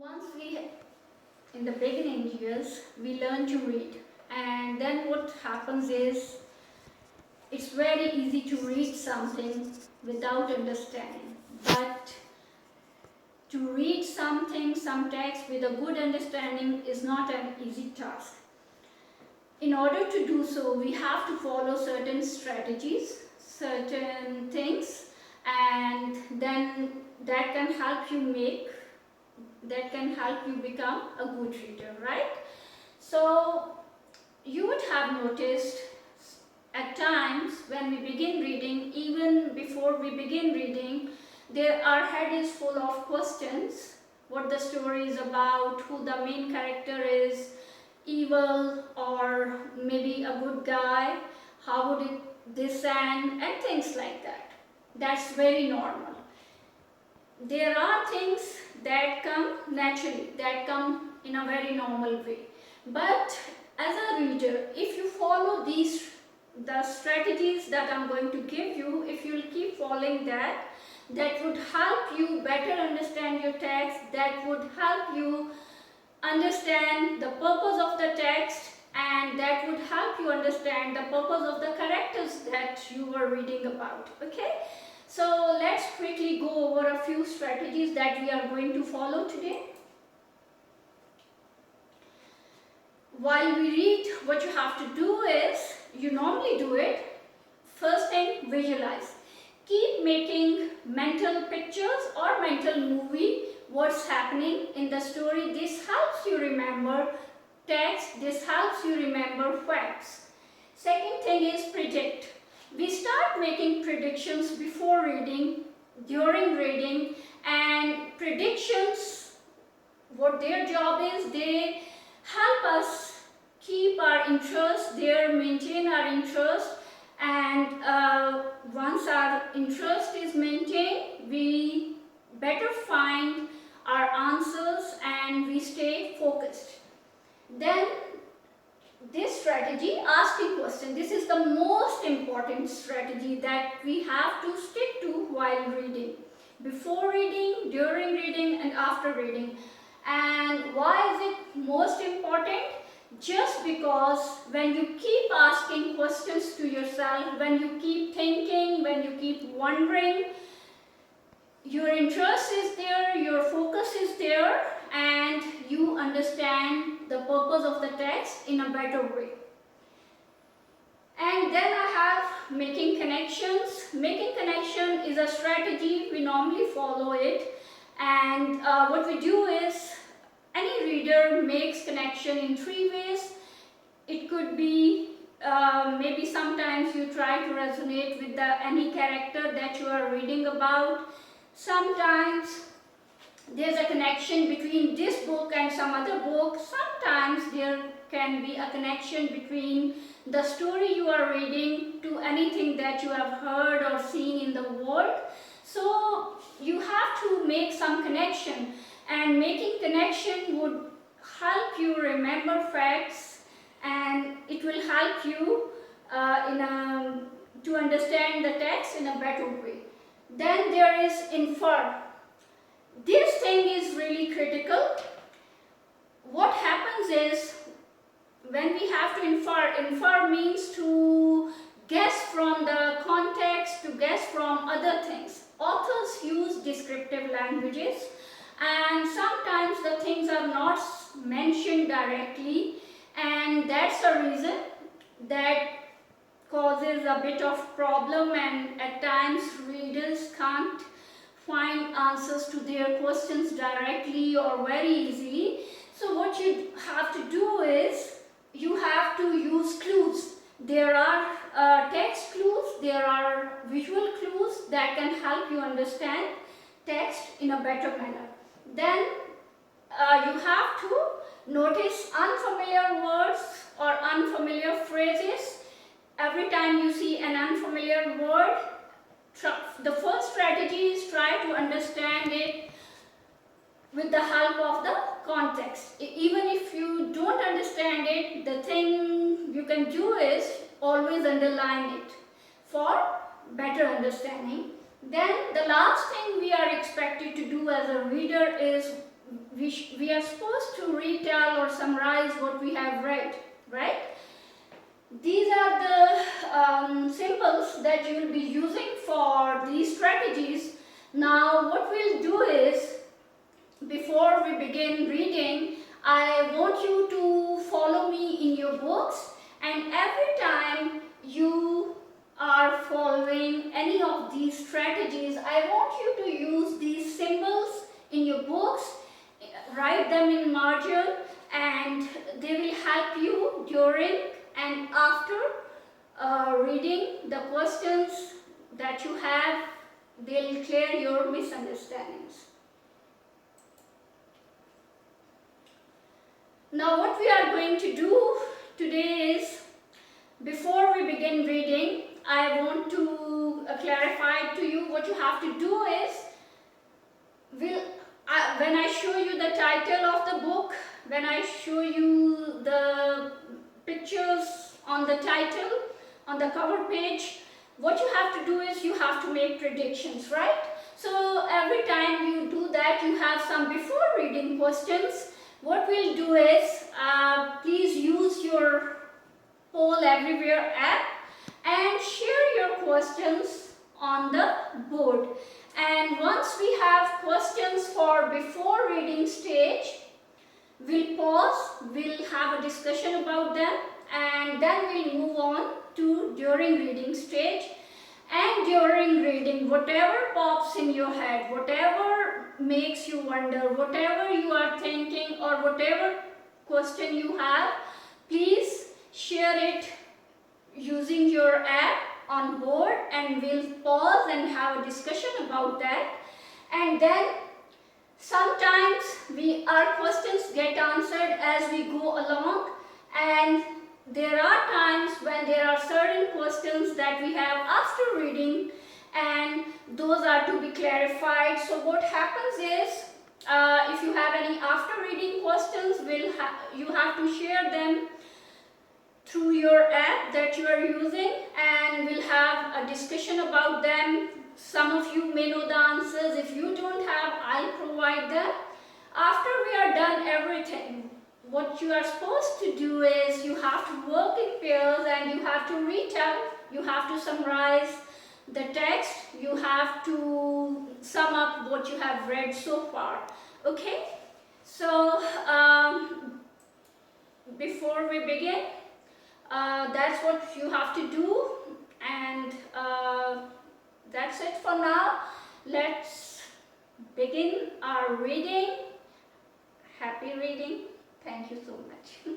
Once in the beginning years, we learn to read, and then what happens is it's very easy to read something without understanding. But to read something, some text with a good understanding is not an easy task. In order to do so, we have to follow certain strategies, certain things, and then that can help you become a good reader, right? So you would have noticed at times when we begin reading, even before we begin reading, our head is full of questions: what the story is about, who the main character is, evil or maybe a good guy, how would this end, and things like that. That's very normal. There are things that come naturally, that come in a very normal way. But as a reader, if you follow the strategies that I'm going to give you, if you'll keep following that would help you better understand your text, that would help you understand the purpose of the text, and that would help you understand the purpose of the characters that you were reading about. Okay? So let's quickly go over a few strategies that we are going to follow today. While we read, what you have to do is, you normally do it, first thing, visualize. Keep making mental pictures or mental movie what's happening in the story. This helps you remember text, this helps you remember facts. Second thing is predict. We start making predictions before reading, during reading, and predictions, what their job is, they help us keep our interest there, maintain our interest, and once our interest is maintained, we better find our answers and we stay focused. Then this strategy, asking questions, this is the most important strategy that we have to stick to while reading. Before reading, during reading, and after reading. And why is it most important? Just because when you keep asking questions to yourself, when you keep thinking, when you keep wondering, your interest is there, your focus is there, and you understand the purpose of the text in a better way. And then I have making connections. Making connection is a strategy, we normally follow it, and what we do is, any reader makes connection in three ways. It could be maybe sometimes you try to resonate with any character that you are reading about. Sometimes there's a connection between this book and some other book. Sometimes there can be a connection between the story you are reading to anything that you have heard or seen in the world. So you have to make some connection, and making connection would help you remember facts, and it will help you to understand the text in a better way. Then there is infer. This thing is really critical. What happens is, when we have to infer means to guess from the context, to guess from other things. Authors use descriptive languages, and sometimes the things are not mentioned directly, and that's a reason that causes a bit of problem, and at times readers can't find answers to their questions directly or very easily. So what you have to do is, you have to use clues. There are text clues, there are visual clues that can help you understand text in a better manner. Then you have to notice unfamiliar words or unfamiliar phrases. Every time you see an unfamiliar word, the first strategy is try to understand it with the help of the context. Even if you don't understand it, the thing you can do is always underline it for better understanding. Then the last thing we are expected to do as a reader is, we are supposed to retell or summarize what we have read, right? These are the symbols that you will be using for these strategies. Now what we'll do is, before we begin reading, I want you to follow me in your books, and every time you are following any of these strategies, I want you to use these symbols in your books, write them in margin, and they will help you during and after reading the questions that you have. They'll clear your misunderstandings. Now what we are going to do today is, before we begin reading, I want to clarify to you what you have to do is, when I show you the title of the book, when I show you the pictures on the title, on the cover page, what you have to do is you have to make predictions, right? So every time you do that, you have some before reading questions. What we'll do is, please use your Poll Everywhere app and share your questions on the board. And once we have questions for before reading stage, we'll pause, we'll have a discussion about them, and then we'll move on to during reading stage. And during reading, whatever pops in your head, whatever makes you wonder, whatever you are thinking, or whatever question you have, please share it using your app on board, and we'll pause and have a discussion about that. And then sometimes our questions get answered as we go along, and there are times when there are certain questions that we have after reading, and those are to be clarified. So what happens is, if you have any after reading questions, you have to share them through your app that you are using, and we'll have a discussion about them. Some of you may know the answers. If you don't have, I'll provide them. After we are done everything, what you are supposed to do is, you have to work in pairs and you have to retell, you have to summarize the text, you have to sum up what you have read so far. Okay? So, before we begin, that's what you have to do, and that's it for now. Let's begin our reading. Happy reading. Thank you so much.